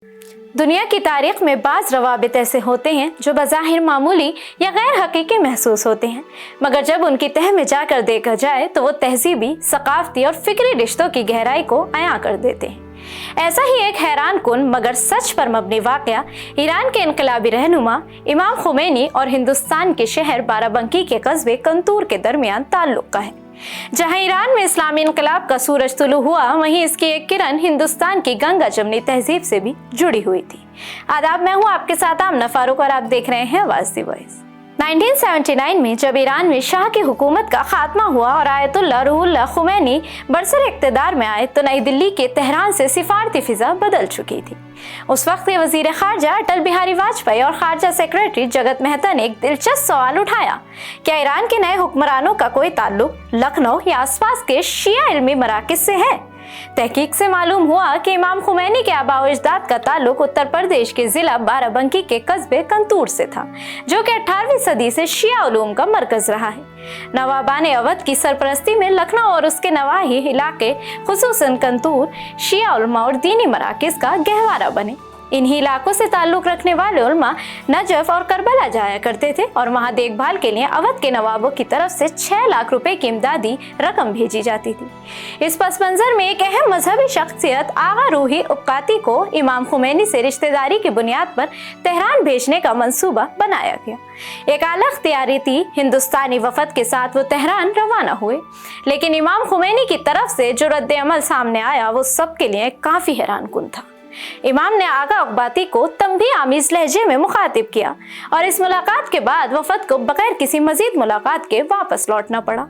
दुनिया की तारीख में बाज़ रवाबित ऐसे होते हैं जो बज़ाहिर मामूली या गैर हकीकी महसूस होते हैं, मगर जब उनकी तह में जाकर देखा जाए तो वो तहजीबी, सकाफती और फिक्री रिश्तों की गहराई को अयां कर देते हैं। ऐसा ही एक हैरान कुन मगर सच पर मबनी वाक़या ईरान के इनकलाबी रहनुमा इमाम खुमैनी और हिंदुस्तान के शहर बाराबंकी के कस्बे कंतूर के दरमियान ताल्लुक़ का है। जहां ईरान में इस्लामी इनकलाब का सूरज तुलू हुआ, वहीं इसकी एक किरण हिंदुस्तान की गंगा जमनी तहजीब से भी जुड़ी हुई थी। आदाब, मैं हूं आपके साथ आमना फारूक और आप देख रहे हैं आवाज़ दी वॉइस। 1979 में जब ईरान में शाह की हुकूमत का खात्मा हुआ और आयतुल्लाह रूहुल्लाह खुमैनी बरसर इक़्तिदार में आए तो नई दिल्ली के तेहरान से सिफारती फ़िज़ा बदल चुकी थी। उस वक्त के वज़ीर ख़ारजा अटल बिहारी वाजपेयी और ख़ारजा सेक्रेटरी जगत मेहता ने एक दिलचस्प सवाल उठाया, क्या ईरान के नए हुक्मरानों का कोई ताल्लुक लखनऊ या आसपास के शिया इल्मी मराकिज़ से है? तहकीक से मालूम हुआ कि इमाम खुमैनी के आबा व अजदाद का ताल्लुक उत्तर प्रदेश के ज़िला बाराबंकी के कस्बे कंतूर से था, जो कि 18वीं सदी से शिया उलूम का मरकज़ रहा है। नवाबान अवध की सरपरस्ती में लखनऊ और उसके नवाही इलाके, खुसूसन कंतूर, शिया उलमा और दीनी मराकिज़ का गहवारा बने। इन्हीं इलाकों से ताल्लुक़ रखने वाले उलमा नजफ और करबला जाया करते थे और वहाँ देखभाल के लिए अवध के नवाबों की तरफ से 6 लाख रुपए की इमदादी रकम भेजी जाती थी। इस पस मंज़र में एक अहम मजहबी शख्सियत आगा रूही उक्काती को इमाम खुमैनी से रिश्तेदारी की बुनियाद पर तेहरान भेजने का मंसूबा बनाया गया। एक आला इख्तियारी हिंदुस्तानी वफद के साथ वो तेहरान रवाना हुए, लेकिन इमाम खुमैनी की तरफ से जो रद्द अमल सामने आया वो सबके लिए काफ़ी हैरान कुन था। इमाम ने आगा उक्बाती को तंबीह आमीज लहजे में मुखातिब किया और इस मुलाकात के बाद वफद को बगैर किसी मजीद मुलाकात के वापस लौटना पड़ा।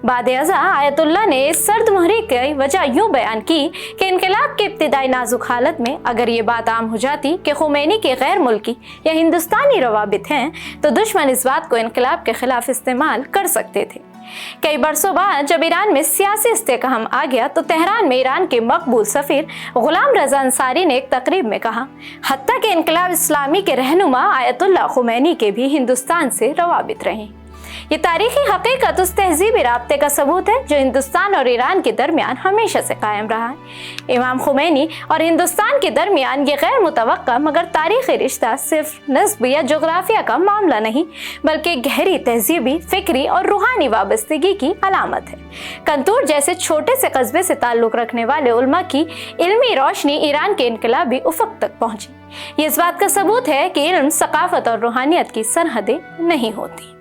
बाद अज़ा आयतुल्लाह ने इस सर्द मुहरी की वजह यूँ बयान की कि इनकलाब की इब्तिदाई नाजुक हालत में अगर ये बात आम हो जाती कि खुमैनी के गैर मुल्की या हिंदुस्तानी रवाबित हैं तो दुश्मन इस बात को इनकलाब के खिलाफ इस्तेमाल कर सकते थे। कई बरसों बाद जब ईरान में सियासी इस्तेहकाम आ गया तो तेहरान में ईरान के मकबूल सफ़ीर गुलाम रज़ा अंसारी ने एक तकरीब में कहा, हत्ता कि इनकलाब इस्लामी के रहनुमा आयतुल्लाह खुमैनी के भी हिंदुस्तान से रवाबित रहे। ये तारीखी हकीकत उस तहजीबी राब्ते का सबूत है जो हिंदुस्तान और ईरान के दरमियान हमेशा से कायम रहा है। इमाम खुमैनी और हिंदुस्तान के दरमियान ये गैर मुतवक्का मगर तारीखी रिश्ता सिर्फ नस्ब या जोग्राफिया का मामला नहीं, बल्कि गहरी तहजीबी, फिक्री और रूहानी वाबस्तगी की अलामत है। कंतूर जैसे छोटे से कस्बे से ताल्लुक़ रखने वाले उलमा की इल्मी रोशनी ईरान के इनकलाबी उफ़क़ तक पहुँची। ये इस बात का सबूत है कि इल्म, सकाफत और रूहानियत की सरहदें नहीं होती।